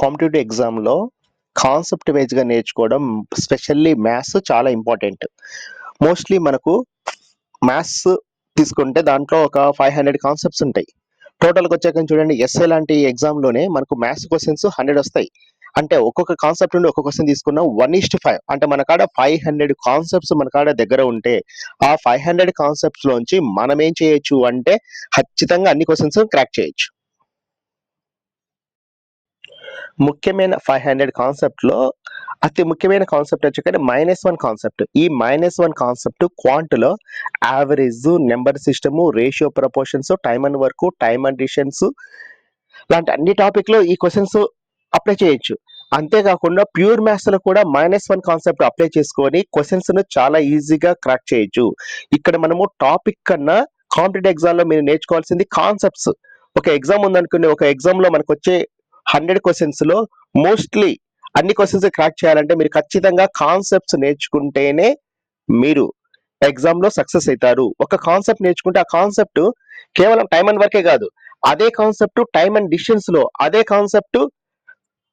Competitive ఎగ్జామ్‌లో concept వైస్‌గా నేర్చుకోవడం స్పెషల్లీ మ్యాథ్స్ చాలా ఇంపార్టెంట్. మోస్ట్‌లీ మనకు మ్యాథ్స్ తీసుకుంటే దాంట్లో ఒక 500 కాన్సెప్ట్స్ ఉంటాయి. టోటల్‌గొచ్చాక చూడండి ఎస్ఏ లాంటి ఎగ్జామ్‌లోనే మనకు మ్యాథ్స్ క్వెషన్స్ 100 వస్తాయి. అంటే ఒక్కొక్క కాన్సెప్ట్ నుండి ఒక్క క్వెషన్ తీసుకున్నా 1:5 అంటే మన కాడ 500 కాన్సెప్ట్స్ మన కాడ దగ్గర ఉంటే, ఆ 500 కాన్సెప్ట్స్‌లోంచి మనం ఏం చేయొచ్చు అంటే ఖచ్చితంగా అన్ని క్వెషన్స్ క్రాక్ చేయొచ్చు. ముఖ్యమైన 500 కాన్సెప్ట్‌లో అతి ముఖ్యమైన కాన్సెప్ట్ వచ్చేసరికి -1 కాన్సెప్ట్. ఈ -1 కాన్సెప్ట్ క్వాంట్‌లో average, number system, ratio proportions, time and work, time and distance లాంటి అన్ని టాపిక్‌లో ఈ క్వెషన్స్ అప్లై చేయొచ్చు. అంతేకాకుండా ప్యూర్ మ్యాథ్స్‌లో కూడా -1 కాన్సెప్ట్ అప్లై చేసుకొని క్వెషన్స్‌ను చాలా ఈజీగా క్రాక్ చేయొచ్చు. ఇక్కడ మనము టాపిక్ కన్నా కాంపిటేటివ్ ఎగ్జామ్‌లో మీరు నేర్చుకోవాల్సింది కాన్సెప్ట్స్. ఒక ఎగ్జామ్ ఉందనుకోండి, ఒక ఎగ్జామ్‌లో మనకొచ్చే 100 క్వెషన్స్‌లో మోస్ట్‌లీ అన్ని క్వెషన్స్ క్రాక్ చేయాలంటే మీరు ఖచ్చితంగా కాన్సెప్ట్స్ నేర్చుకుంటేనే మీరు ఎగ్జామ్‌లో సక్సెస్ అయితారు. ఒక కాన్సెప్ట్ నేర్చుకుంటే ఆ కాన్సెప్ట్ కేవలం టైమ్ అండ్ వర్కే కాదు. అదే కాన్సెప్ట్ టైమ్ అండ్ డిస్టెన్స్‌లో, అదే కాన్సెప్ట్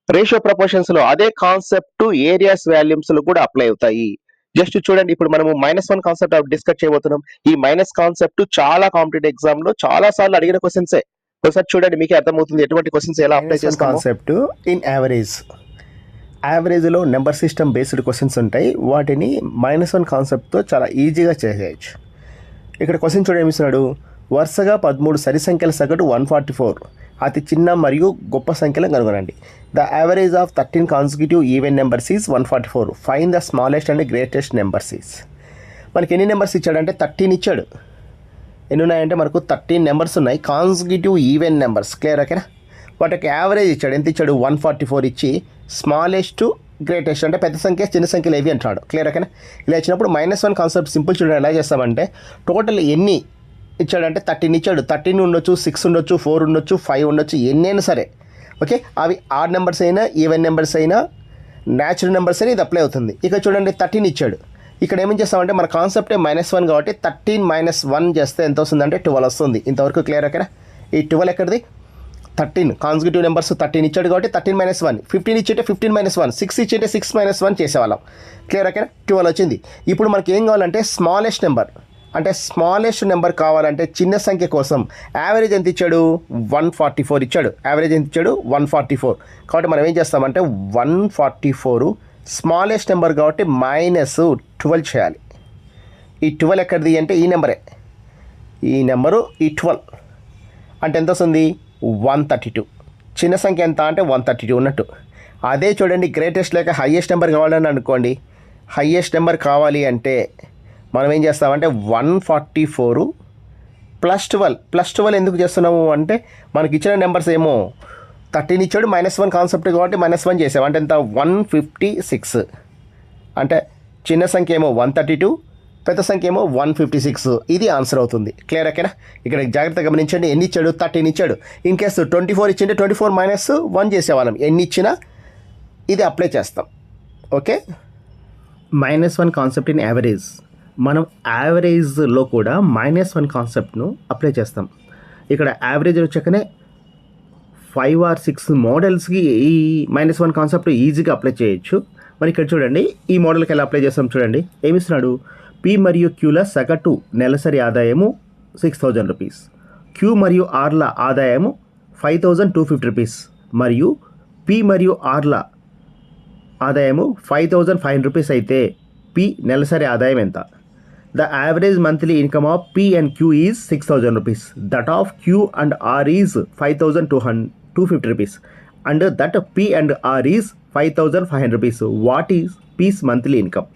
రేషియో ప్రపోర్షన్స్‌లో, అదే కాన్సెప్ట్ ఏరియాస్ వాల్యూమ్స్‌లో కూడా అప్లై అవుతాయి. జస్ట్ చూడండి, ఇప్పుడు మనము -1 కాన్సెప్ట్ డిస్కస్ చేయబోతున్నాం. ఈ మైనస్ కాన్సెప్ట్ చాలా కాంపిటేటివ్ ఎగ్జామ్‌లో చాలా సార్లు అడిగిన క్వెషన్సే. ఒకసారి చూడండి మీకే అర్థమవుతుంది ఎటువంటి క్వెషన్స్ ఎలా అప్లై -1 చేస్తామో. Concept in average. యావరేజ్లో నెంబర్ సిస్టమ్ బేస్డ్ క్వశ్చన్స్ ఉంటాయి. వాటిని -1 కాన్సెప్ట్తో చాలా ఈజీగా చేసేయచ్చు. ఇక్కడ క్వశ్చన్ చూడండి, ఏమిస్తున్నాడు, వరుసగా 13 సరి సంఖ్యల సగటు 144, అతి చిన్న మరియు గొప్ప సంఖ్యలను కనుగొనండి. The average of 13 consecutive even numbers is 144. Find the smallest and greatest numbers is. మనకి ఎన్ని నెంబర్స్ ఇచ్చాడంటే 13 ఇచ్చాడు. ఎన్ని ఉన్నాయంటే మనకు 13 నెంబర్స్ ఉన్నాయి, కాన్సిక్యూటివ్ ఈవెన్ నెంబర్స్. క్లియర్? ఓకేనా? వాటికి యావరేజ్ ఇచ్చాడు. ఎంత ఇచ్చాడు? 144 ఇచ్చి స్మాలెస్ట్ గ్రేటెస్ట్ అంటే పెద్ద సంఖ్య చిన్న సంఖ్యలు ఏవి అంటాడు. క్లియర్? ఓకేనా? ఇలా ఇచ్చినప్పుడు -1 కాన్సెప్ట్ సింపుల్ చూడండి ఎలా చేస్తామంటే, టోటల్ ఎన్ని ఇచ్చాడంటే 13 ఇచ్చాడు. 13 ఉండొచ్చు, 6 ఉండొచ్చు, 4 ఉండొచ్చు, 5 ఉండొచ్చు, ఎన్నైనా సరే. ఓకే, అవి ఆడ్ నెంబర్స్ అయినా ఈవెన్ నెంబర్స్ అయినా న్యాచురల్ నెంబర్స్ అయినా ఇది అప్లై అవుతుంది. ఇక చూడండి 13 ఇచ్చాడు. ఇక్కడ ఏమేం చేస్తామంటే మన కాన్సెప్టే -1 కాబట్టి 13 - 1 చేస్తే ఎంత వస్తుందంటే 12 వస్తుంది. ఇంతవరకు క్లియర్? ఓకేనా? ఈ 12 ఎక్కడిది? 13 కాన్సిక్యూటివ్ నెంబర్స్ 13 ఇచ్చాడు కాబట్టి 13 - 1. 15 ఇచ్చేటే 15 - 1. 6 ఇచ్చేటే 6 - 1 చేసేవాళ్ళం. క్లియర్? ఓకేనా? 12 వచ్చింది. ఇప్పుడు మనకి ఏం కావాలంటే స్మాలెస్ట్ నెంబర్. అంటే స్మాలెస్ట్ నెంబర్ కావాలంటే చిన్న సంఖ్య కోసం యావరేజ్ ఎంత ఇచ్చాడు? 144 ఇచ్చాడు. యావరేజ్ ఎంత ఇచ్చాడు? 144. కాబట్టి మనం ఏం చేస్తామంటే 144 స్మాలెస్ట్ నెంబర్ కాబట్టి -12 చేయాలి. ఈ 12 ఎక్కడిది అంటే ఈ నెంబరే. ఈ నెంబరు ఈ 12 అంటే ఎంత వస్తుంది? 132. చిన్న సంఖ్య ఎంత అంటే 132 ఉన్నట్టు. అదే చూడండి గ్రేటెస్ట్ లేక హయ్యెస్ట్ నెంబర్ కావాలని అనుకోండి. హయ్యెస్ట్ నెంబర్ కావాలి అంటే మనం ఏం చేస్తామంటే 144 + 12 ఎందుకు చేస్తున్నాము అంటే మనకి ఇచ్చిన నెంబర్స్ ఏమో 13 ఇచ్చాడు, -1 కాన్సెప్ట్ కాబట్టి -1 చేసాం. అంటే ఎంత? 156. అంటే చిన్న సంఖ్య ఏమో 132, పెద్ద సంఖ్య ఏమో 156. ఇది ఆన్సర్ అవుతుంది. క్లియర్? ఓకేనా? ఇక్కడ జాగ్రత్తగా గమనించండి. ఎన్ని ఇచ్చాడు? 13 ఇచ్చాడు. ఇన్ కేసు 24 ఇచ్చింటే 24 - 1 చేసేవాళ్ళం. ఎన్ని ఇచ్చినా ఇది అప్లై చేస్తాం. Okay, -1 concept in average. మనం యావరేజ్లో కూడా -1 కాన్సెప్ట్ను అప్లై చేస్తాం. ఇక్కడ యావరేజ్ వచ్చాకనే 5 or 6 మోడల్స్కి ఈ -1 కాన్సెప్ట్ ఈజీగా అప్లై చేయొచ్చు. మరి ఇక్కడ చూడండి ఈ మోడల్కి ఎలా అప్లై చేస్తాం చూడండి. ఏమిస్తున్నాడు? పి మరియు క్యూల సగటు నెలసరి ఆదాయము 6000 రూపీస్, క్యూ మరియు ఆర్ల ఆదాయము 5250 రూపీస్ మరియు పి మరియు ఆర్ల ఆదాయము 5500 రూపీస్ అయితే పి నెలసరి ఆదాయం ఎంత? The average monthly income of P and Q is 6000 rupees. That of Q and R is 5250 rupees and that P and R is 5500 rupees. What is P's monthly income?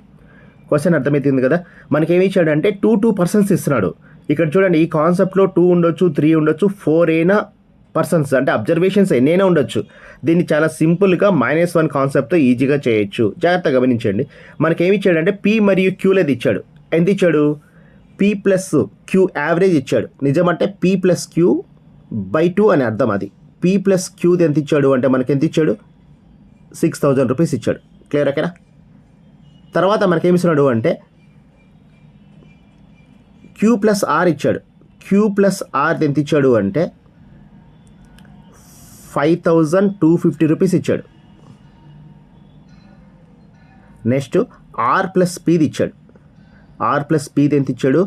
Question అర్థమవుతుంది కదా. మనకేమి ఇచ్చాడంటే 2 persons ఇస్తున్నాడు. ఇక్కడ చూడండి ఈ కాన్సెప్ట్లో 2 ఉండొచ్చు, 3 ఉండొచ్చు, 4 అయినా పర్సన్స్ అంటే అబ్జర్వేషన్స్ ఎన్నైనా ఉండొచ్చు. దీన్ని చాలా సింపుల్గా -1 కాన్సెప్ట్తో ఈజీగా చేయొచ్చు. జాగ్రత్తగా గమనించండి. మనకేమి ఇచ్చాడంటే పి మరియు క్యూలది ఇచ్చాడు. ఎంత ఇచ్చాడు? పి ప్లస్ క్యూ యావరేజ్ ఇచ్చాడు. నిజమంటే పి ప్లస్ క్యూ బై 2 అని అర్థం. అది పి ప్లస్ క్యూది ఎంత ఇచ్చాడు అంటే మనకి ఎంత ఇచ్చాడు? 6000 రూపీస్ ఇచ్చాడు. క్లియర్? ఓకేనా? తర్వాత మనకేమి ఇస్తున్నాడు అంటే క్యూ ప్లస్ ఆర్ ఇచ్చాడు. క్యూ ప్లస్ ఆర్ ఎంత ఇచ్చాడు అంటే 5250 రూపీస్ ఇచ్చాడు. నెక్స్ట్ ఆర్ ప్లస్ పీది ఇచ్చాడు. ఆర్ ప్లస్ పీది ఎంత ఇచ్చాడు?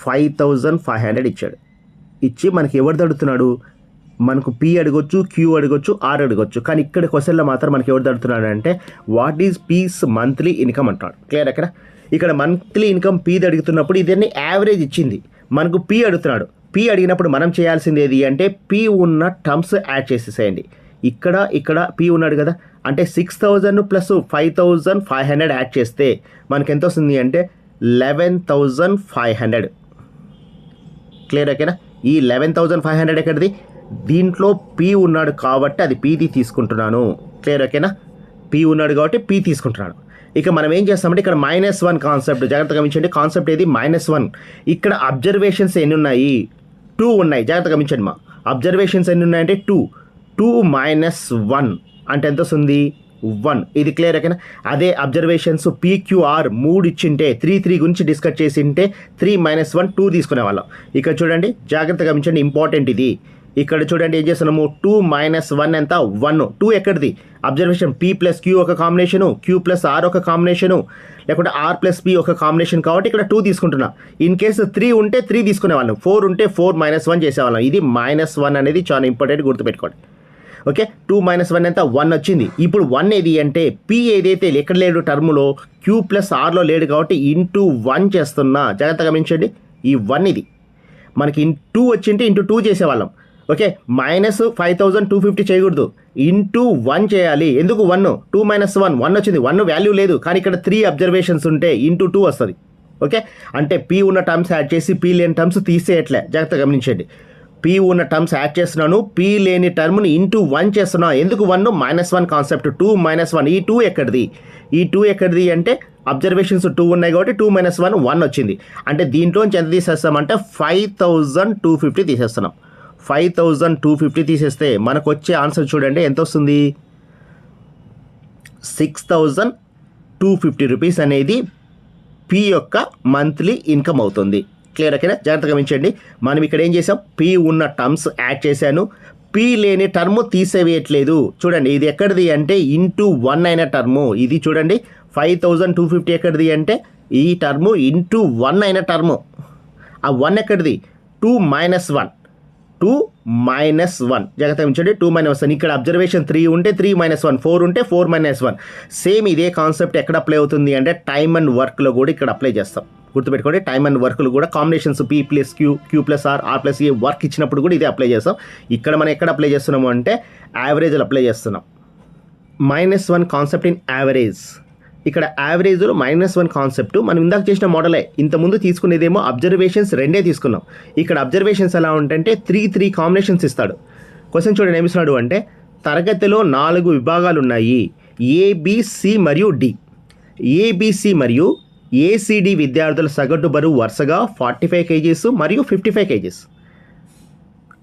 5500 ఇచ్చాడు. ఇచ్చి మనకి ఎవరు అడుగుతున్నాడు? మనకు పీ అడగొచ్చు, క్యూ అడగొచ్చు, ఆర్ అడగొచ్చు. కానీ ఇక్కడ క్వశ్చన్లో మాత్రం మనకి ఎవరు అడుగుతున్నాడు అంటే what is P's monthly income అంటాడు. క్లియర్ అక్కడ? ఇక్కడ మంత్లీ ఇన్కమ్ పీది అడుగుతున్నప్పుడు ఇదన్నీ యావరేజ్ ఇచ్చింది, మనకు పీ అడుగుతున్నాడు. పీ అడిగినప్పుడు మనం చేయాల్సింది ఏది అంటే పీ ఉన్న టర్మ్స్ యాడ్ చేసేసేయండి. ఇక్కడ పీ ఉన్నాడు కదా, అంటే 6000 ప్లస్ 5500 యాడ్ చేస్తే మనకి ఎంత వస్తుంది అంటే 11500. క్లియర్ ఓకేనా? ఈ 11500 ఎక్కడిది? దీంట్లో పీ ఉన్నాడు కాబట్టి అది పీది తీసుకుంటున్నాను. క్లియర్ ఓకేనా? పీ ఉన్నాడు కాబట్టి పీ తీసుకుంటున్నాను. ఇక మనం ఏం చేస్తామంటే ఇక్కడ -1 కాన్సెప్ట్ జాగ్రత్తగా గమనించండి. కాన్సెప్ట్ ఏది? -1. ఇక్కడ అబ్జర్వేషన్స్ ఎన్ని ఉన్నాయి? 2 ఉన్నాయి. జాగ్రత్తగా గమనించండి. మా అబ్జర్వేషన్స్ ఎన్ని ఉన్నాయంటే 2 -1 అంటే ఎంత వస్తుంది? 1. ఇది క్లియర్ ఓకేనా? అదే అబ్జర్వేషన్స్ పీక్యూఆర్ 3 ఇచ్చింటే 3 గురించి డిస్కస్ చేసింటే 3 - 1 2 తీసుకునే వాళ్ళం. ఇక్కడ చూడండి, జాగ్రత్తగా గమనించండి, ఇంపార్టెంట్ ఇది. ఇక్కడ చూడండి ఏం చేస్తున్నాము, 2 - 1 ఎంత? 1. 2 ఎక్కడిది? అబ్జర్వేషన్ పీ ప్లస్ క్యూ ఒక కాంబినేషను, క్యూ ప్లస్ ఆర్ ఒక కాంబినేషను, లేకుంటే ఆర్ ప్లస్ పీ ఒక కాంబినేషన్ కాబట్టి ఇక్కడ 2 తీసుకుంటున్నా. ఇన్ కేసు 3 ఉంటే 3 తీసుకునే వాళ్ళం, 4 ఉంటే 4 - 1 చేసేవాళ్ళం. ఇది -1 అనేది చాలా ఇంపార్టెంట్, గుర్తుపెట్టుకోండి. ఓకే, 2 - 1 ఎంత? 1 వచ్చింది. ఇప్పుడు 1 ఏది అంటే పీ ఏదైతే ఎక్కడ లేడు టర్ములో క్యూ ప్లస్ ఆర్లో లేడు కాబట్టి ఇంటూ 1 చేస్తున్నా. జాగ్రత్తగా గమనించండి, ఈ 1 ఇది మనకి 2 వచ్చింటే ఇంటూ 2 చేసేవాళ్ళం. ఓకే, -5250 చేయకూడదు, ఇంటూ 1 చేయాలి. ఎందుకు 1? 2 - 1 వచ్చింది. 1 వాల్యూ లేదు, కానీ ఇక్కడ 3 అబ్జర్వేషన్స్ ఉంటే ఇంటూ 2 వస్తుంది. ఓకే, అంటే పీ ఉన్న టర్మ్స్ యాడ్ చేసి పీ లేని టర్మ్స్ తీసేయట్లే. జాగ్రత్తగా గమనించండి, పీ ఉన్న టర్మ్స్ యాడ్ చేస్తున్నాను, పీ లేని టర్మ్ని ఇంటూ 1 చేస్తున్నాను. ఎందుకు 1? -1 కాన్సెప్ట్. 2 - 1 ఈ 2 ఎక్కడిది? ఈ 2 ఎక్కడిది అంటే అబ్జర్వేషన్స్ 2 ఉన్నాయి కాబట్టి 2 - 1 వచ్చింది. అంటే దీంట్లోంచి ఎంత తీసేస్తామంటే 5250 తీసేస్తున్నాం. 5250 తీసేస్తే మనకు వచ్చే ఆన్సర్ చూడండి ఎంత వస్తుంది? 6250 రూపీస్ అనేది పీ యొక్క మంత్లీ ఇన్కమ్ అవుతుంది. క్లియర్ ఓకేనా? జాగ్రత్తగా గమనించండి, మనం ఇక్కడ ఏం చేసాం, పీ ఉన్న టర్మ్స్ యాడ్ చేశాను, పీ లేని టర్మ్ తీసేవేయట్లేదు. చూడండి ఇది ఎక్కడిది అంటే ఇంటూ 1 అయిన టర్ము. ఇది చూడండి 5250 ఎక్కడిది అంటే ఈ టర్ము ఇంటూ 1 అయిన టర్ము. ఆ 1 ఎక్కడిది? 2 - 1. 2 - 1 జాగ్రత్తగా ఉంచండి. 2 - 1 ఇక్కడ అబ్జర్వేషన్ 3 ఉంటే 3 - 1, 4 ఉంటే 4 - 1. సేమ్ ఇదే కాన్సెప్ట్ ఎక్కడ అప్లై అవుతుంది అంటే టైమ్ అండ్ వర్క్లో కూడా ఇక్కడ అప్లై చేస్తాం. గుర్తుపెట్టుకోండి, టైమ్ అండ్ వర్క్లు కూడా combinations P plus Q, Q plus R, R plus A work ఇచ్చినప్పుడు కూడా ఇదే అప్లై చేస్తాం. ఇక్కడ మనం ఎక్కడ అప్లై చేస్తున్నాము అంటే యావరేజ్లో అప్లై చేస్తున్నాం. -1 కాన్సెప్ట్ ఇన్ యావరేజ్. ఇక్కడ యావరేజ్లో -1 కాన్సెప్ట్ మనం ఇందాక చేసిన మోడలే. ఇంతకుముందు తీసుకునేదేమో అబ్జర్వేషన్స్ 2 తీసుకున్నాం. ఇక్కడ అబ్జర్వేషన్స్ ఎలా ఉంటే 3 కాంబినేషన్స్ ఇస్తాడు. క్వశ్చన్ చూడండి ఏమిస్తున్నాడు అంటే తరగతిలో 4 విభాగాలు ఉన్నాయి, ఏబిసి మరియు డి. ఏబిసి మరియు ఏసీడీ విద్యార్థుల సగటు బరువు వరుసగా 45 kgs మరియు 55 kgs.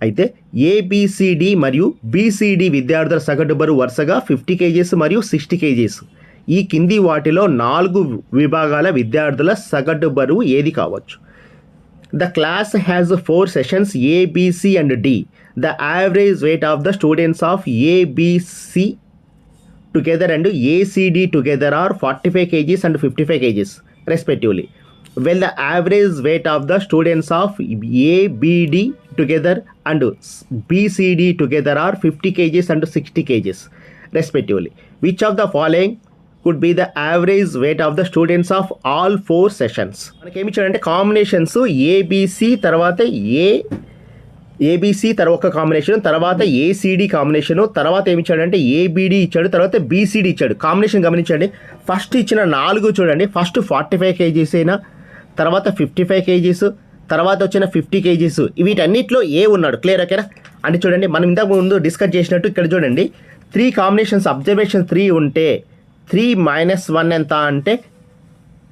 అయితే ఏబిసిడి మరియు బీసీడీ విద్యార్థుల సగటు బరువు వరుసగా 50 kgs మరియు 60 kgs. ఈ కింది వాటిలో 4 విభాగాల విద్యార్థుల సగటు బరువు ఏది కావచ్చు? The class has 4 sessions A, B, C and D. The average weight of the students of A, B, C together and ACD together are 45 kgs and 55 kgs respectively. Well, the average weight of the students of A, B, D together and BCD together are 50 kgs and 60 kgs respectively. Which of the following could be the average weight of the students of all 4 sessions? మనకి ఏమి ఇచ్చాడంటే combinations ABC తర్వాత ABC తర్వాత ఒక combination, తర్వాత ACD combination, తర్వాత ఏమి ఇచ్చాడంటే ఏబిడి ఇచ్చాడు, తర్వాత బీసీడీ ఇచ్చాడు. కాంబినేషన్ గమనించండి, ఫస్ట్ ఇచ్చిన 4 చూడండి, ఫస్ట్ 45 kgs అయినా, తర్వాత 55 kgs, తర్వాత వచ్చిన 50 kgs, వీటన్నిటిలో ఏ ఉన్నాడు. క్లియర్ ఓకేనా? అంటే చూడండి మనం ఇంతకు ముందు డిస్కస్ చేసినట్టు ఇక్కడ చూడండి 3 కాంబినేషన్స్ అబ్జర్వేషన్ 3 ఉంటే 3 - 1 ఎంత అంటే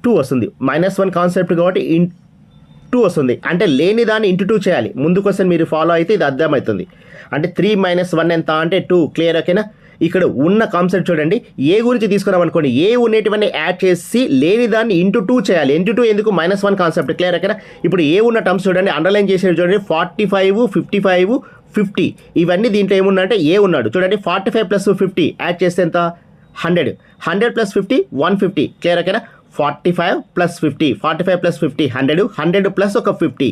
2 వస్తుంది. -1 కాన్సెప్ట్ కాబట్టి 2 వస్తుంది. అంటే లేని దాన్ని ఇంటూ 2 చేయాలి. ముందు క్వశ్చన్ మీరు ఫాలో అయితే ఇది అర్థమవుతుంది. అంటే 3 - 1 ఎంత అంటే 2. క్లియర్ ఓకేనా? ఇక్కడ ఉన్న కాన్సెప్ట్ చూడండి, ఏ గురించి తీసుకున్నాం అనుకోండి, ఏ ఉన్నటివన్నీ యాడ్ చేసి లేని దాన్ని ఇంటూ 2 చేయాలి. ఇంటూ 2 ఎందుకు? -1 కాన్సెప్ట్. క్లియర్ ఓకేనా? ఇప్పుడు ఏ ఉన్న టర్మ్స్ చూడండి, అండర్లైన్ చేసేది చూడండి, 45, 55, 50 ఇవన్నీ దీంట్లో ఏమున్నాయంటే ఏ ఉన్నాడు చూడండి 45 ప్లస్ 50 యాడ్ చేస్తే ఎంత 100 100 ప్లస్ 50 150 క్లియర్ ఓకేనా 45 ప్లస్ 50 45 ప్లస్ 50 100 100 ప్లస్ ఒక 50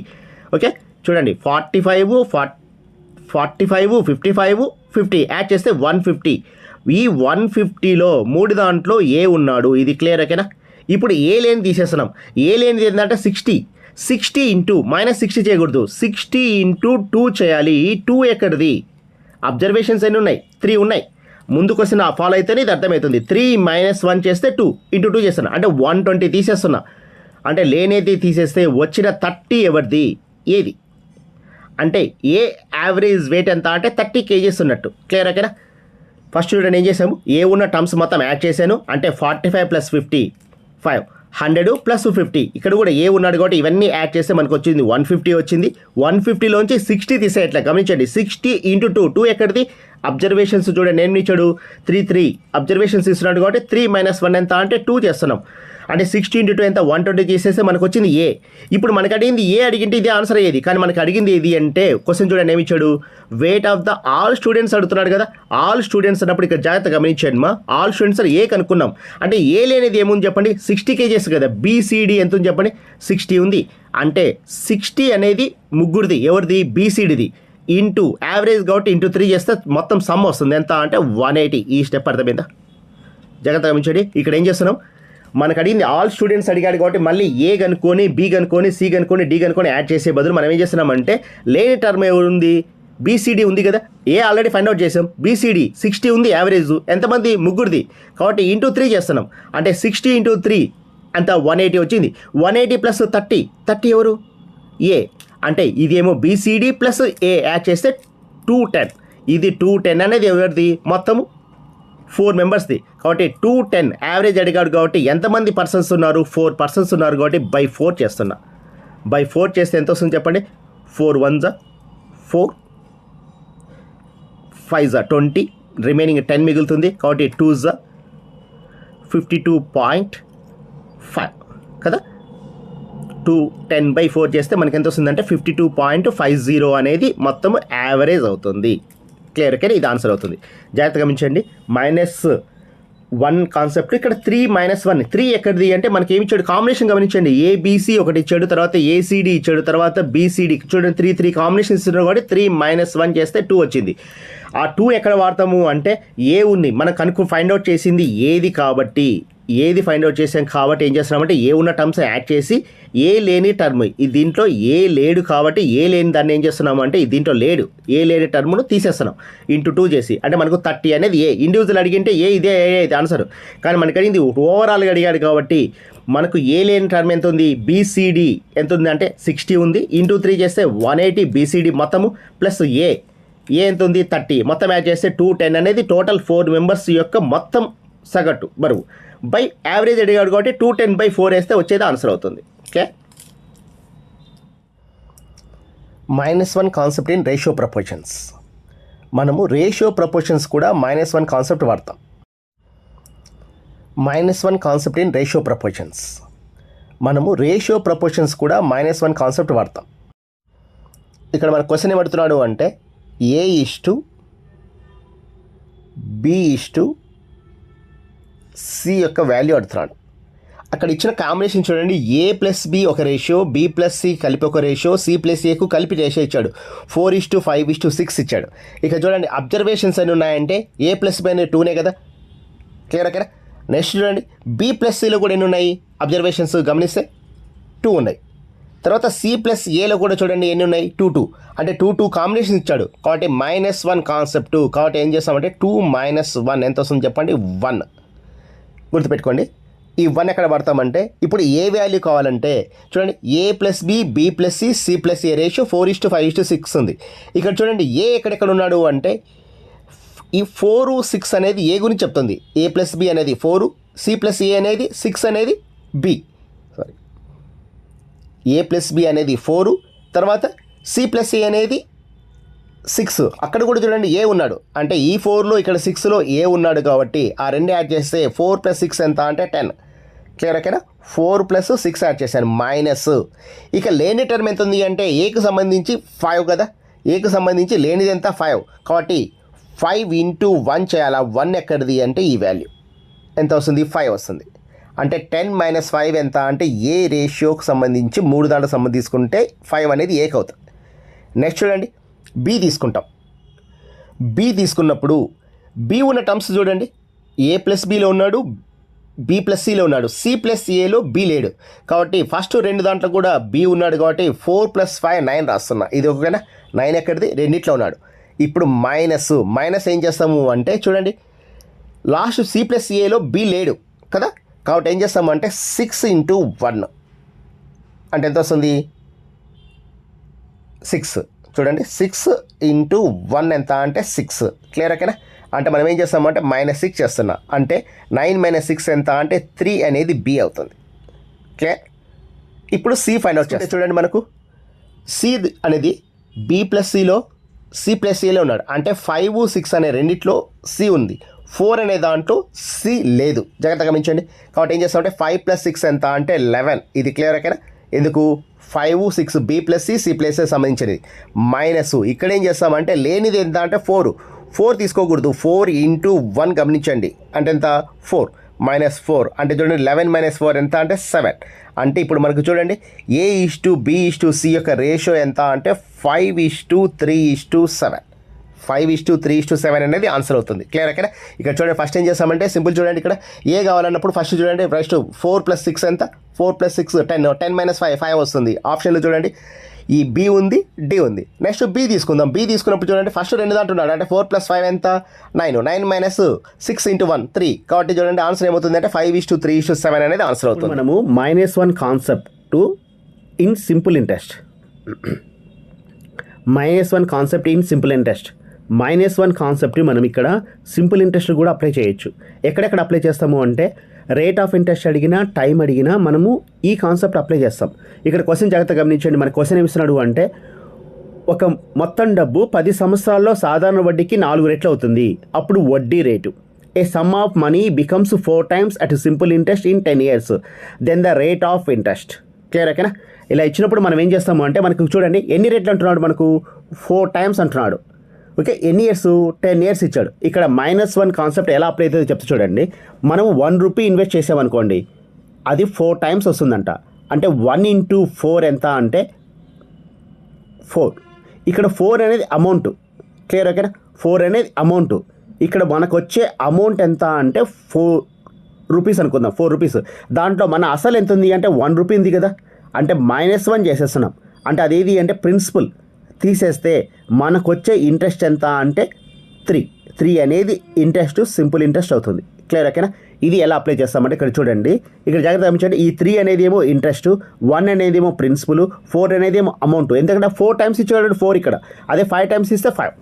ఓకే చూడండి 45 55 50 యాడ్ చేస్తే 150 ఈ 150లో 3 దాంట్లో ఏ ఉన్నాడు ఇది క్లియర్ ఓకేనా ఇప్పుడు ఏ లేని తీసేస్తున్నాం ఏ లేనిది ఏంటంటే 60 ఇంటూ -60 చేయకూడదు 60 ఇంటూ 2 చేయాలి ఈ 2 ఎక్కడిది అబ్జర్వేషన్స్ ఎన్ని ఉన్నాయి 3 ఉన్నాయి ముందుకు వచ్చిన ఫాలో అయితేనే ఇది అర్థమవుతుంది 3 - 1 చేస్తే 2 ఇంటూ 2 చేస్తున్నా అంటే 120 తీసేస్తున్నా అంటే లేనేది తీసేస్తే వచ్చిన 30 ఎవరిది ఏది అంటే ఏ యావరేజ్ వెయిట్ ఎంత అంటే 30 kgs ఉన్నట్టు క్లియర్ ఓకేనా ఫస్ట్ చూడండి ఏం చేసాము ఏ ఉన్న టర్మ్స్ మొత్తం యాడ్ చేశాను అంటే 45 ప్లస్ 55 100 ప్లస్ 50 ఇక్కడ కూడా ఏ ఉన్నాడు కాబట్టి ఇవన్నీ యాడ్ చేస్తే మనకు వచ్చింది 150 వచ్చింది 150లోంచి 60 తీసేయట్లే గమనించండి 60 ఇంటూ 2 ఎక్కడిది అబ్జర్వేషన్స్ చూడండి నేను ఇచ్చాడు 3 అబ్జర్వేషన్స్ ఇస్తున్నాడు కాబట్టి 3 - 1 ఎంత అంటే 2 చేస్తున్నాం అంటే 60 ఇంటూ 2 ఎంత 120 చేసేస్తే మనకు వచ్చింది ఏ ఇప్పుడు మనకు అడిగింది ఏ అడిగింటే ఇదే ఆన్సర్ అయ్యేది కానీ మనకు అడిగింది ఏది అంటే క్వశ్చన్ చూడండి ఏమి ఇచ్చాడు weight of the all students అడుగుతున్నాడు కదా ఆల్ స్టూడెంట్స్ అన్నప్పుడు ఇక్కడ జాగ్రత్త గమనించండి మా ఆల్ స్టూడెంట్స్ ఏ కనుక్కున్నాం అంటే ఏ లేనిది ఏముంది చెప్పండి 60 kgs కదా బీసీడీ ఎంత ఉంది చెప్పండి 60 ఉంది అంటే 60 అనేది ముగ్గురిది ఎవరిది బీసీడీది ఇంటూ యావరేజ్ కాబట్టి ఇంటూ 3 చేస్తే మొత్తం సమ్ వస్తుంది ఎంత అంటే 180 ఈ స్టెప్ అర్థమైందా జాగ్రత్త గమనించండి ఇక్కడ ఏం చేస్తున్నాం మనకు అడిగింది ఆల్ స్టూడెంట్స్ అడిగాడు కాబట్టి మళ్ళీ ఏ కనుక్కొని బి కనుక్కొని సి కనుక్కొని డి కనుక్కొని యాడ్ చేసే బదులు మనం ఏం చేస్తున్నామంటే లేని టర్మ్ ఎవరు ఉంది బీసీడీ ఉంది కదా ఏ ఆల్రెడీ ఫైండ్ అవుట్ చేసాం బీసీడీ 60 ఉంది యావరేజ్ ఎంతమంది ముగ్గురిది కాబట్టి ఇంటూ 3 చేస్తున్నాం అంటే 60 ఇంటూ 3 అంత 180 వచ్చింది 180 ప్లస్ 30 ఎవరు ఏ అంటే ఇదేమో బీసీడీ ప్లస్ ఏ యాడ్ చేస్తే 210 ఇది 210 అనేది ఎవరిది మొత్తము 4 మెంబర్స్ది కాబట్టి 210 యావరేజ్ అడిగాడు కాబట్టి ఎంతమంది పర్సన్స్ ఉన్నారు 4 పర్సన్స్ ఉన్నారు కాబట్టి బై 4 చేస్తున్నా బై 4 చేస్తే ఎంత వస్తుంది చెప్పండి 4 1 4 5 20 రిమైనింగ్ 10 మిగులుతుంది కాబట్టి 2 52.5 కదా 10/4 చేస్తే మనకి ఎంత వస్తుందంటే 52.50 అనేది మొత్తం యావరేజ్ అవుతుంది క్లియర్ ఓకే ఇది ఆన్సర్ అవుతుంది జాగ్రత్తగా గమనించండి -1 కాన్సెప్ట్ ఇక్కడ 3 - 1 3 ఎక్కడిది అంటే మనకి ఏమి ఇచ్చాడు కాంబినేషన్ గమనించండి ఏబిసి ఒకటి ఇచ్చాడు తర్వాత ఏసీడి ఇచ్చాడు తర్వాత బీసీడి చూడండి 3 కాంబినేషన్స్ ఇస్తున్నాడు కాబట్టి 3 - 1 చేస్తే 2 వచ్చింది ఆ 2 ఎక్కడ వాడతాము అంటే ఏ ఉంది మనం ఫైండ్ అవుట్ చేసింది ఏది కాబట్టి ఏది ఫైండ్ అవుట్ చేసాం కాబట్టి ఏం చేస్తున్నామంటే ఏ ఉన్న టర్మ్స్ యాడ్ చేసి ఏ లేని టర్మ్ ఈ దీంట్లో ఏ లేడు కాబట్టి ఏ లేని దాన్ని ఏం చేస్తున్నాము అంటే దీంట్లో లేడు ఏ లేని టర్మ్ను తీసేస్తున్నాం ఇంటూ 2 చేసి అంటే మనకు 30 అనేది ఏ ఇండివిజువల్ అడిగింటే ఏ ఇదే ఆన్సర్ కానీ మనకి అడిగింది ఓవరాల్గా అడిగాడు కాబట్టి మనకు ఏ లేని టర్మ్ ఎంత ఉంది బీసీడీ ఎంత ఉంది అంటే 60 ఉంది ఇంటూ 3 చేస్తే 180 బీసీడీ మొత్తము ప్లస్ ఏ ఎంత ఉంది 30 మొత్తం యాడ్ చేస్తే 210 అనేది టోటల్ 4 మెంబర్స్ యొక్క మొత్తం సగటు బరువు బై యావరేజ్ అడిగాడు కాబట్టి 210/4 వేస్తే వచ్చేది ఆన్సర్ అవుతుంది okay -1 concept in ratio proportions మనము రేషియో ప్రపోర్షన్స్ కూడా -1 కాన్సెప్ట్ వాడతాం -1 కాన్సెప్ట్ ఇన్ రేషియో ప్రపోర్షన్స్ మనము రేషియో ప్రపోర్షన్స్ కూడా -1 కాన్సెప్ట్ వాడతాం ఇక్కడ మన క్వశ్చన్ ఏమడుతున్నాడు అంటే A/B/C యొక్క వాల్యూ అడుగుతున్నాడు అక్కడ ఇచ్చిన కాంబినేషన్ చూడండి A+B ఒక రేషియో B+C కలిపి ఒక రేషియో C+Aకు కలిపి రేషియో ఇచ్చాడు 4:5:6 ఇచ్చాడు ఇక చూడండి అబ్జర్వేషన్స్ అని ఉన్నాయంటే A+B అనేది 2నే కదా క్లియర్ ఓకేనా నెక్స్ట్ చూడండి B+Cలో కూడా ఎన్ని ఉన్నాయి అబ్జర్వేషన్స్ గమనిస్తే 2 ఉన్నాయి తర్వాత C+Aలో కూడా చూడండి ఎన్ని ఉన్నాయి 2 అంటే 2 కాంబినేషన్ ఇచ్చాడు కాబట్టి -1 కాన్సెప్ట్ కాబట్టి ఏం చేస్తామంటే 2 - 1 ఎంత వస్తుంది చెప్పండి 1 గుర్తుపెట్టుకోండి ఈ 1 ఎక్కడ పడతామంటే ఇప్పుడు ఏ వాల్యూ కావాలంటే చూడండి A+B B+C C+A రేషియో 4:5:6 ఉంది ఇక్కడ చూడండి ఏ ఎక్కడెక్కడ ఉన్నాడు అంటే ఈ 4 6 అనేది ఏ గురించి చెప్తుంది A+B అనేది 4 C+A అనేది 6 అనేది B A+B అనేది 4 తర్వాత C+A అనేది 6 అక్కడ కూడా చూడండి ఏ ఉన్నాడు అంటే ఈ 4లో ఇక్కడ 6లో ఏ ఉన్నాడు కాబట్టి ఆ రెండు యాడ్ చేస్తే 4 + 6 ఎంత అంటే 10 క్లియర్ ఓకేనా 4 + 6 యాడ్ చేశాను మైనస్ ఇక లేని టర్మ్ ఎంత ఉంది అంటే ఏకి సంబంధించి 5 కదా ఏకు సంబంధించి లేనిది ఎంత 5, కాబట్టి 5 ఇంటూ 1 చేయాలా. 1 ఎక్కడిది అంటే ఈ వాల్యూ ఎంత వస్తుంది, 5 వస్తుంది. అంటే 10 మైనస్ 5 ఎంత అంటే ఏ రేషియోకి సంబంధించి 3 దాంట్లో సంబంధం తీసుకుంటే 5 అనేది ఏకి అవుతుంది. నెక్స్ట్ చూడండి, బి తీసుకుంటాం. బి తీసుకున్నప్పుడు బి ఉన్న టర్మ్స్ చూడండి, ఏ ప్లస్ బిలో ఉన్నాడు, బి ప్లస్ సిలో ఉన్నాడు, సి ప్లస్ ఏలో బి లేడు. కాబట్టి ఫస్ట్ 2 దాంట్లో కూడా బి ఉన్నాడు కాబట్టి 4 + 5 9 రాస్తున్నా. ఇది ఒకవేళ 9 ఎక్కడిది, రెండిట్లో ఉన్నాడు. ఇప్పుడు మైనస్ ఏం చేస్తాము అంటే చూడండి, లాస్ట్ సి ప్లస్ ఏలో బి లేడు కదా, కాబట్టి ఏం చేస్తాము అంటే 6 ఇంటూ 1 అంటే ఎంత వస్తుంది, 6. చూడండి 6 ఇంటూ 1 ఎంత అంటే 6. క్లియర్ ఓకేనా. అంటే మనం ఏం చేస్తామంటే -6 చేస్తున్నా. అంటే 9 - 6 ఎంత అంటే 3 అనేది బి అవుతుంది. క్లియర్. ఇప్పుడు సి ఫైండ్ అవుట్ చేస్తే చూడండి, మనకు సి అనేది బి ప్లస్ సిలో సి ప్లస్ ఏలో ఉన్నాడు. అంటే 5, 6 అనే రెండిట్లో సి ఉంది, 4 అనే దాంట్లో సి లేదు. జాగ్రత్తగా గమనించండి. కాబట్టి ఏం చేస్తామంటే 5 + 6 ఎంత అంటే 11. ఇది క్లియర్ ఓకేనా. ఎందుకు 5, 6 బి ప్లస్ సి ప్లస్ సంబంధించినది. మైనస్ ఇక్కడ ఏం చేస్తామంటే లేనిది ఎంత అంటే 4 తీసుకోకూడదు. 4 ఇంటూ 1 గమనించండి, అంటే ఎంత 4 -4 అంటే చూడండి 11 - 4 ఎంత అంటే 7. అంటే ఇప్పుడు మనకు చూడండి A:B:C యొక్క రేషియో ఎంత అంటే 5:3:7. 5:3:7 అనేది ఆన్సర్ అవుతుంది. క్లియర్ ఓకేనా. ఇక్కడ చూడండి ఫస్ట్ ఏం చేస్తామంటే సింపుల్ చూడండి, ఇక్కడ ఏ కావాలన్నప్పుడు ఫస్ట్ చూడండి, ఫస్ట్ 4 + 6 ఎంత, 4 + 6 10 - 5 వస్తుంది. ఆప్షన్లో చూడండి ఈ బి ఉంది, డి ఉంది. నెక్స్ట్ బి తీసుకుందాం. బి తీసుకున్నప్పుడు చూడండి ఫస్ట్ 2 దాంట్లో ఉన్నాడు. అంటే 4 + 5 ఎంత 9, 9 - 6 × 1 3. కాబట్టి చూడండి ఆన్సర్ ఏమవుతుంది అంటే 5:3:7 అనేది ఆన్సర్ అవుతుంది. మనము -1 concept in simple interest. -1 concept in simple interest. -1 concept మనం ఇక్కడ సింపుల్ ఇంట్రెస్ట్ కూడా అప్లై చేయొచ్చు. ఎక్కడెక్కడ అప్లై చేస్తాము అంటే రేట్ ఆఫ్ ఇంట్రెస్ట్ అడిగినా, టైం అడిగినా మనము ఈ కాన్సెప్ట్ అప్లై చేస్తాం. ఇక్కడ క్వశ్చన్ జాగ్రత్తగా గమనించండి. మన క్వశ్చన్ ఏమిస్తున్నాడు అంటే ఒక మొత్తం డబ్బు 10 సంవత్సరాల్లో సాధారణ వడ్డీకి 4 రెట్లు అవుతుంది. అప్పుడు వడ్డీ రేటు a sum of money becomes 4 times at simple interest in 10 years. Then the rate of interest. Clear ఓకేనా. ఇలా ఇచ్చినప్పుడు మనం ఏం చేస్తాము అంటే మనకు చూడండి ఎన్ని రేట్లు అంటున్నాడు, మనకు 4 times అంటున్నాడు. ఓకే, ఎన్ని ఇయర్స్, 10 years ఇచ్చాడు. ఇక్కడ -1 కాన్సెప్ట్ ఎలా అప్లై అవుతుందో చెప్తే చూడండి. మనం 1 రూపీ ఇన్వెస్ట్ చేసామనుకోండి, అది 4 times వస్తుందంట. అంటే 1 × 4 ఎంత అంటే 4. ఇక్కడ 4 అనేది అమౌంట్. క్లియర్ ఓకేనా. 4 అనేది అమౌంట్. ఇక్కడ మనకు వచ్చే అమౌంట్ ఎంత అంటే 4 రూపీస్ అనుకుందాం. 4 రూపీస్. దాంట్లో మన అసలు ఎంత ఉంది అంటే 1 రూపీ ఉంది కదా. అంటే -1 చేసేస్తున్నాం. అంటే అదేది అంటే ప్రిన్సిపల్ తీసేస్తే మనకు వచ్చే ఇంట్రెస్ట్ ఎంత అంటే 3 అనేది ఇంట్రెస్ట్, సింపుల్ ఇంట్రెస్ట్ అవుతుంది. క్లియర్ ఓకేనా. ఇది ఎలా అప్లై చేస్తామంటే ఇక్కడ చూడండి, ఇక్కడ జాగ్రత్త గమనించండి. ఈ 3 అనేది ఏమో ఇంట్రెస్ట్, 1 అనేది ఏమో ప్రిన్సిపల్, 4 అనేది ఏమో అమౌంట్. ఎందుకంటే 4 times ఇచ్చాడు 4 ఇక్కడ, అదే 5 times ఇస్తే 5.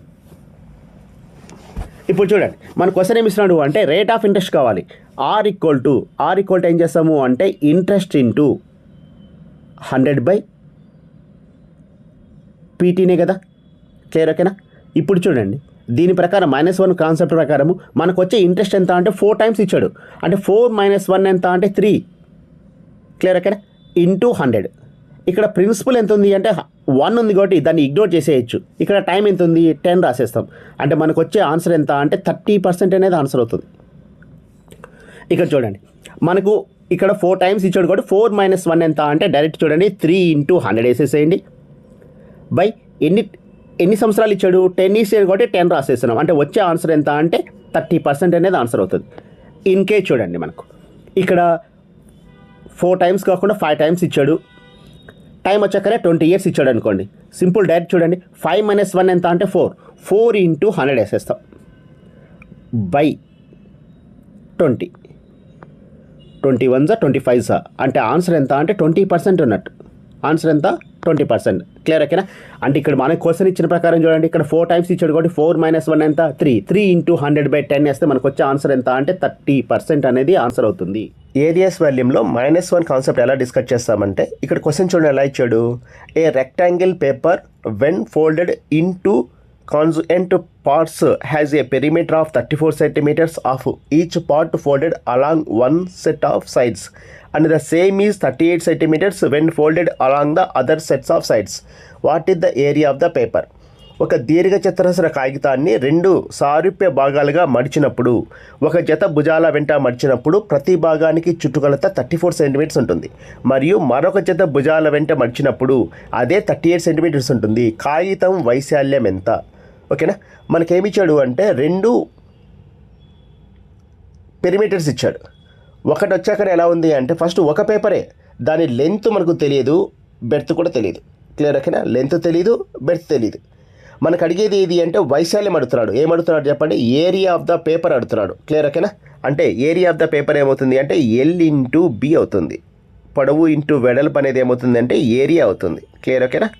ఇప్పుడు చూడండి మన క్వశ్చన్ ఏమి ఇస్తున్నాడు అంటే రేట్ ఆఫ్ ఇంట్రెస్ట్ కావాలి. ఆర్ ఈక్వల్ ఏం చేస్తాము అంటే ఇంట్రెస్ట్ ఇంటూ 100/PT కదా. క్లియర్ ఓకేనా. ఇప్పుడు చూడండి దీని ప్రకారం -1 కాన్సెప్ట్ ప్రకారము మనకు వచ్చే ఇంట్రెస్ట్ ఎంత అంటే 4 times ఇచ్చాడు. అంటే 4 - 1 ఎంత అంటే 3. క్లియర్ ఓకేనా. ఇంటూ 100. ఇక్కడ ప్రిన్సిపల్ ఎంత ఉంది అంటే 1 ఉంది కాబట్టి దాన్ని ఇగ్నోర్ చేసేయచ్చు. ఇక్కడ టైం ఎంత ఉంది 10 రాసేస్తాం. అంటే మనకు వచ్చే ఆన్సర్ ఎంత అంటే 30% అనేది ఆన్సర్ అవుతుంది. ఇక్కడ చూడండి మనకు ఇక్కడ 4 times ఇచ్చాడు కాబట్టి 4 - 1 ఎంత అంటే డైరెక్ట్ చూడండి 3 × 100 వేసేసేయండి. బై ఎన్ని సంవత్సరాలు ఇచ్చాడు 10 years కాబట్టి 10 రాసేస్తున్నాం. అంటే వచ్చే ఆన్సర్ ఎంత అంటే 30% అనేది ఆన్సర్ అవుతుంది. ఇన్ కేస్ చూడండి మనకు ఇక్కడ 4 times కాకుండా 5 times ఇచ్చాడు. టైం వచ్చాకనే 20 years ఇచ్చాడు అనుకోండి. సింపుల్ డైరెక్ట్ చూడండి 5 - 1 ఎంత అంటే 4 × 100 వేసేస్తాం. బై 20 21 = 25 అంటే ఆన్సర్ ఎంత అంటే 20% ఉన్నట్టు. ఆన్సర్ ఎంత 20%. క్లియర్ ఓకేనా. అంటే ఇక్కడ మనకు క్వశ్చన్ ఇచ్చిన ప్రకారం చూడండి ఇక్కడ 4 times ఇచ్చాడు కాబట్టి 4 - 1 ఎంత 3 × 100/10 వేస్తే మనకు వచ్చే ఆన్సర్ ఎంత అంటే 30% అనేది ఆన్సర్ అవుతుంది. ఏరియాస్ వాల్యూమ్లో -1 కాన్సెప్ట్ ఎలా డిస్కస్ చేస్తామంటే ఇక్కడ క్వశ్చన్ చూడండి ఎలా ఇచ్చాడు. A rectangle paper when folded into consequent parts has a perimeter of 34 centimeters of each part folded along one set of sides and the same is 38 centimeters when folded along the other sets of sides. What is the area of the paper? ఒక దీర్ఘచతురస్ర కాగితాన్ని 2 సారూప్య భాగాలుగా మడిచినప్పుడు, ఒక జత భుజాల వెంట మడిచినప్పుడు ప్రతి భాగానికి చుట్టుకొలత 34 సెంటీమీటర్స్ ఉంటుంది. మరియు మరొక జత భుజాల వెంట మడిచినప్పుడు అదే 38 సెంటీమీటర్స్ ఉంటుంది. కాగితం వైశాల్యం ఎంత? ఓకేనా. మనకేమిచ్చాడు అంటే 2 పెరిమీటర్స్ ఇచ్చాడు. ఒకటి వచ్చాక ఎలా ఉంది అంటే ఫస్ట్ ఒక పేపరే, దాని లెంత్ మనకు తెలియదు, బెర్త్ కూడా తెలియదు. క్లియర్? ఓకేనా. లెంత్ తెలియదు, బెర్త్ తెలియదు. మనకు అడిగేది ఏది అంటే వైశాల్యం అడుగుతున్నాడు. ఏమడుగుతున్నాడు చెప్పండి? ఏరియా ఆఫ్ ద పేపర్ అడుగుతున్నాడు. క్లియర్? ఓకేనా. అంటే ఏరియా ఆఫ్ ద పేపర్ ఏమవుతుంది అంటే L/B అవుతుంది. పొడవు ఇంటూ వెడల్పు అనేది ఏమవుతుంది అంటే ఏరియా అవుతుంది. క్లియర్? ఓకేనా.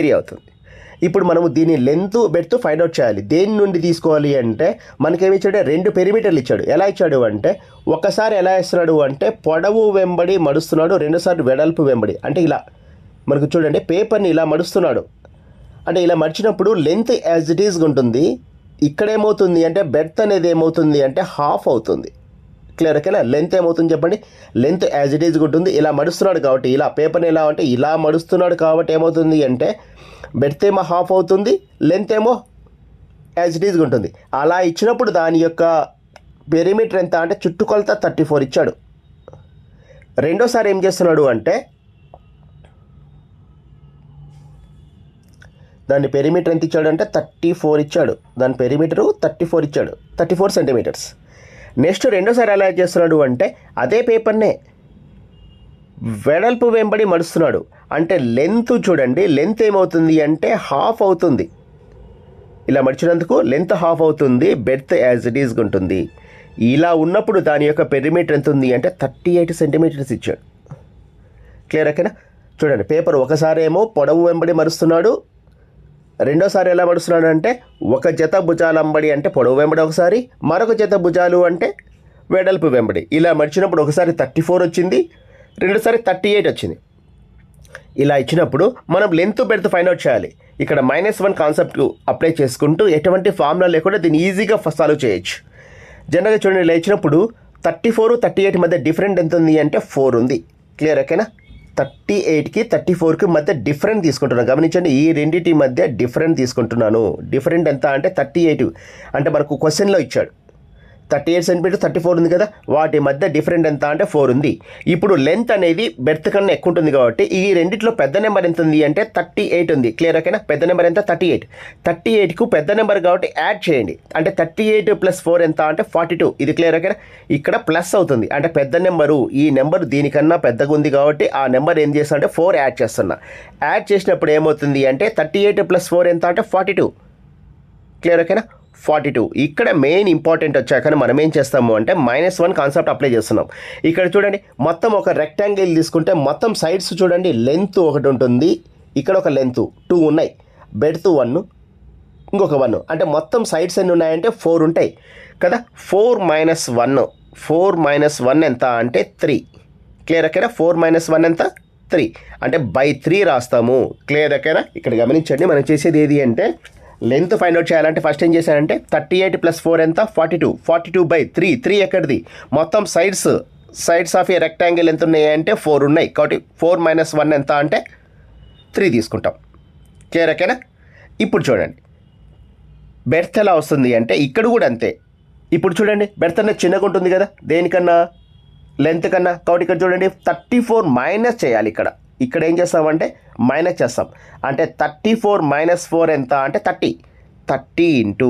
ఏరియా అవుతుంది. ఇప్పుడు మనము దీని లెంత్ బెర్త్ ఫైండ్ అవుట్ చేయాలి. దేని నుండి తీసుకోవాలి అంటే మనకేమి ఇచ్చాడు? 2 పెరిమీటర్లు ఇచ్చాడు. ఎలా ఇచ్చాడు అంటే ఒకసారి ఎలా ఇస్తున్నాడు అంటే పొడవు వెంబడి మడుస్తున్నాడు, రెండోసారి వెడల్పు వెంబడి. అంటే ఇలా మనకు చూడండి పేపర్ని ఇలా మడుస్తున్నాడు. అంటే ఇలా మడిచినప్పుడు లెంత్ యాజ్ ఇట్ ఈజ్గా ఉంటుంది. ఇక్కడ ఏమవుతుంది అంటే బెర్త్ అనేది ఏమవుతుంది అంటే హాఫ్ అవుతుంది. క్లియర్? ఓకేనా. లెంత్ ఏమవుతుంది చెప్పండి? లెంత్ యాజ్ ఇట్ ఈజ్గా ఉంటుంది. ఇలా మడుస్తున్నాడు కాబట్టి ఇలా పేపర్ని ఎలా అంటే ఇలా మడుస్తున్నాడు కాబట్టి ఏమవుతుంది అంటే బెర్త్ ఏమో హాఫ్ అవుతుంది, లెంత్ ఏమో యాజ్ ఇట్ ఈజ్గా ఉంటుంది. అలా ఇచ్చినప్పుడు దాని యొక్క పెరిమీటర్ ఎంత అంటే చుట్టుకొలత 34 ఇచ్చాడు. రెండోసారి ఏం చేస్తున్నాడు అంటే దాని పెరిమీటర్ ఎంత ఇచ్చాడు అంటే 34 ఇచ్చాడు. దాని పెరిమీటరు 34 ఇచ్చాడు, 34 సెంటీమీటర్స్. నెక్స్ట్ రెండోసారి ఎలా చేస్తున్నాడు అంటే అదే పేపర్నే వెడల్పు వెంబడి మడుస్తున్నాడు. అంటే లెంత్ చూడండి, లెంత్ ఏమవుతుంది అంటే హాఫ్ అవుతుంది. ఇలా మడిచినందుకు లెంత్ హాఫ్ అవుతుంది, బెర్త్ యాజ్ ఇట్ ఈజ్గా ఉంటుంది. ఇలా ఉన్నప్పుడు దాని యొక్క పెరిమీటర్ ఎంత ఉంది అంటే 38 సెంటీమీటర్స్ ఇచ్చాడు. క్లియర్? ఓకేనా. చూడండి పేపర్ ఒకసారి ఏమో పొడవు వెంబడి మరుస్తున్నాడు, రెండోసారి ఎలా మడుస్తున్నాడు అంటే ఒక జత భుజాలు వెంబడి అంటే పొడవు వెంబడి ఒకసారి, మరొక జత భుజాలు అంటే వెడల్పు వెంబడి. ఇలా మడిచినప్పుడు ఒకసారి 34 వచ్చింది, రెండోసారి 38 వచ్చింది. ఇలా ఇచ్చినప్పుడు మనం లెంత్ బెర్త్ ఫైండ్ అవుట్ చేయాలి. ఇక్కడ -1 కాన్సెప్ట్ అప్లై చేసుకుంటూ ఎటువంటి ఫార్ములా లేకుండా దీన్ని ఈజీగా సాల్వ్ చేయొచ్చు. జనరల్గా చూడండి ఇలా ఇచ్చినప్పుడు 34, 38 మధ్య డిఫరెంట్ ఎంత ఉంది అంటే 4 ఉంది. క్లియర్? ఓకేనా. 38కి 34కి మధ్య డిఫరెంట్ తీసుకుంటున్నాను. గమనించండి, ఈ రెండింటి మధ్య డిఫరెంట్ తీసుకుంటున్నాను. డిఫరెంట్ ఎంత అంటే 38. అంటే మనకు క్వశ్చన్లో ఇచ్చాడు 38 సెంటీమీటర్ 34 ఉంది కదా, వాటి మధ్య డిఫరెంట్ ఎంత అంటే 4 ఉంది. ఇప్పుడు లెంత్ అనేది బెర్త్ కన్నా ఎక్కువ ఉంటుంది కాబట్టి ఈ రెండిట్లో పెద్ద నెంబర్ ఎంత ఉంది అంటే 38 ఉంది. క్లియర్? ఓకేనా. పెద్ద నెంబర్ ఎంత 38. 38కు పెద్ద నెంబర్ కాబట్టి యాడ్ చేయండి. అంటే 38 + 4 ఎంత అంటే 42. ఇది క్లియర్? ఓకేనా. ఇక్కడ ప్లస్ అవుతుంది. అంటే పెద్ద నెంబరు, ఈ నెంబర్ దీనికన్నా పెద్దగా ఉంది కాబట్టి ఆ నెంబర్ ఏం చేస్తా అంటే 4 యాడ్ చేస్తున్నా. యాడ్ చేసినప్పుడు ఏమవుతుంది అంటే 38 + 4 ఎంత అంటే 42. క్లియర్? ఓకేనా. 42. ఇక్కడ మెయిన్ ఇంపార్టెంట్ వచ్చాక మనం ఏం చేస్తాము అంటే -1 కాన్సెప్ట్ అప్లై చేస్తున్నాం. ఇక్కడ చూడండి మొత్తం ఒక రెక్టాంగిల్ తీసుకుంటే మొత్తం సైడ్స్ చూడండి లెంత్ ఒకటి ఉంటుంది, ఇక్కడ ఒక లెంత్ 2 ఉన్నాయి, బెర్త్ 1, ఇంకొక 1. అంటే మొత్తం సైడ్స్ ఎన్ని ఉన్నాయంటే 4 ఉంటాయి కదా. 4 - 1 ఎంత అంటే 3. క్లియర్? ఓకేనా. 4 - 1 ఎంత 3. అంటే బై 3 రాస్తాము. క్లియర్? ఓకేనా. ఇక్కడ గమనించండి, మనం చేసేది ఏది అంటే లెంత్ ఫైండ్ అవుట్ చేయాలంటే ఫస్ట్ ఏం చేశానంటే 38 + 4 ఎంత 42. 42/3. 3 ఎక్కడిది? మొత్తం సైడ్స్ ఆఫ్ ఏ రెక్టాంగిల్ ఎంత ఉన్నాయి అంటే 4 ఉన్నాయి కాబట్టి 4 - 1 ఎంత అంటే 3 తీసుకుంటాం. క్లియర్? ఓకేనా. ఇప్పుడు చూడండి బెర్త్ ఎలా వస్తుంది అంటే ఇక్కడ కూడా అంతే. ఇప్పుడు చూడండి బెర్త్ అనేది చిన్నగా ఉంటుంది కదా దేనికన్నా, లెంత్ కన్నా. కాబట్టి ఇక్కడ చూడండి 34 మైనస్ చేయాలి. ఇక్కడ ఏం చేస్తామంటే మైనస్ చేస్తాం. అంటే 34 - 4 ఎంత అంటే 30 ఇంటూ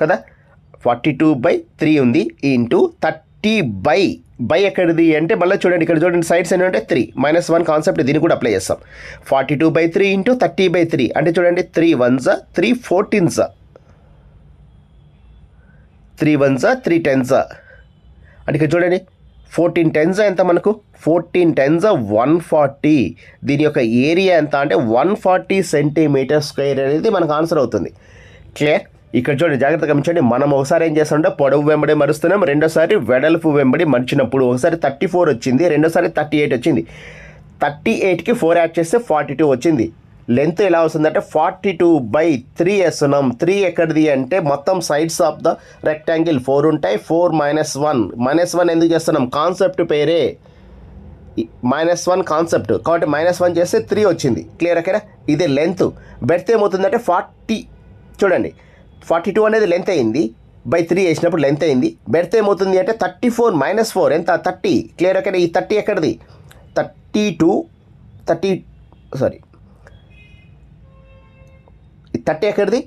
కదా 42/3 ఉంది ఇంటూ 30 బై ఎక్కడిది అంటే మళ్ళీ చూడండి ఇక్కడ చూడండి సైడ్స్ ఎన్ని అంటే 3. -1 కాన్సెప్ట్ దీన్ని కూడా అప్లై చేస్తాం. 42/3 ఇంటూ 30/3 అంటే చూడండి 3 1s 3 14s 3 1s 3 10s. అంటే ఇక్కడ చూడండి 14 10s ఎంత మనకు 14 10s 140. దీని యొక్క ఏరియా ఎంత అంటే 140 cm² అనేది మనకు ఆన్సర్ అవుతుంది. క్లియర్? ఇక్కడ చూడండి జాగ్రత్తగా గమనించండి, మనం ఒకసారి ఏం చేస్తామంటే పొడవు వెంబడి మరుస్తున్నాం, రెండోసారి వెడల్పు వెంబడి మడిచినప్పుడు ఒకసారి 34 వచ్చింది, రెండోసారి 38 వచ్చింది. 38కి 4 యాడ్ చేస్తే 42 వచ్చింది. లెంత్ ఎలా వస్తుందంటే 42/3 వేస్తున్నాం. 3 ఎక్కడిది అంటే మొత్తం సైడ్స్ ఆఫ్ ద రెక్టాంగిల్ 4 ఉంటాయి. 4 - 1 ఎందుకు చేస్తున్నాం? కాన్సెప్ట్ పేరే -1 కాన్సెప్ట్ కాబట్టి -1 చేస్తే 3 వచ్చింది. క్లియర్ ఓకేనా. ఇది లెంత్. బెర్త్ ఏమవుతుందంటే 40 చూడండి 42 అనేది లెంత్ అయింది బై 3 వేసినప్పుడు లెంత్ అయింది. బెర్త్ ఏమవుతుంది అంటే 34 -4 ఎంత 30. క్లియర్ ఓకేనా. ఈ 30 ఎక్కడిది 32 30 సారీ 30 ఎక్కడిది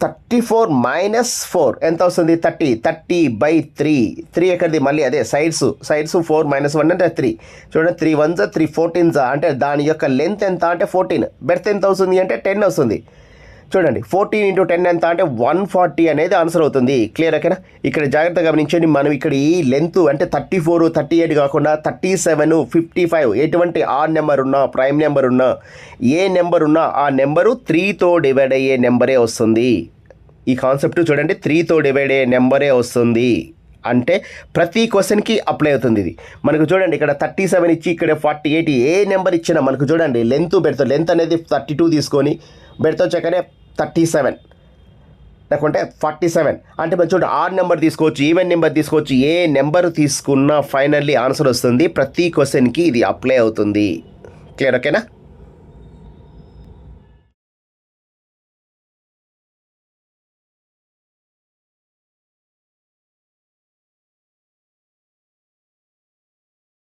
34 -4 ఎంత వస్తుంది 30/3 ఎక్కడిది మళ్ళీ అదే సైడ్స్ 4 -1 అంటే 3 చూడండి 3 1s 3 14s అంటే దాని యొక్క లెంత్ ఎంత అంటే 14. బెర్త్ ఎంత వస్తుంది అంటే 10 వస్తుంది. చూడండి 14 × 10 ఎంత అంటే 140 అనేది ఆన్సర్ అవుతుంది. క్లియర్ ఓకేనా. ఇక్కడ జాగ్రత్తగా గమనించండి. మనం ఇక్కడ ఈ లెంత్ అంటే 34 38 కాకుండా 37 55 ఎటువంటి ఆడ్ నెంబర్ ఉన్నా ప్రైమ్ నెంబర్ ఉన్నా ఏ నెంబర్ ఉన్నా ఆ నెంబరు 3తో డివైడ్ అయ్యే నెంబరే వస్తుంది. ఈ కాన్సెప్ట్ చూడండి 3తో డివైడ్ అయ్యే నెంబరే వస్తుంది అంటే ప్రతి క్వశ్చన్కి అప్లై అవుతుంది ఇది. మనకు చూడండి ఇక్కడ 37 ఇచ్చి ఇక్కడ 48 ఏ నెంబర్ ఇచ్చినా మనకు చూడండి లెంత్ లెంత్ అనేది 32 తీసుకొని బెర్త్ వచ్చాకనే 37 లేకుంటే 47 అంటే మనం చూడండి ఆడ్ నెంబర్ తీసుకోవచ్చు ఈవెన్ నెంబర్ తీసుకోవచ్చు ఏ నెంబర్ తీసుకున్నా ఫైనల్లీ ఆన్సర్ వస్తుంది. ప్రతి క్వశ్చన్కి ఇది అప్లై అవుతుంది. క్లియర్ ఓకేనా.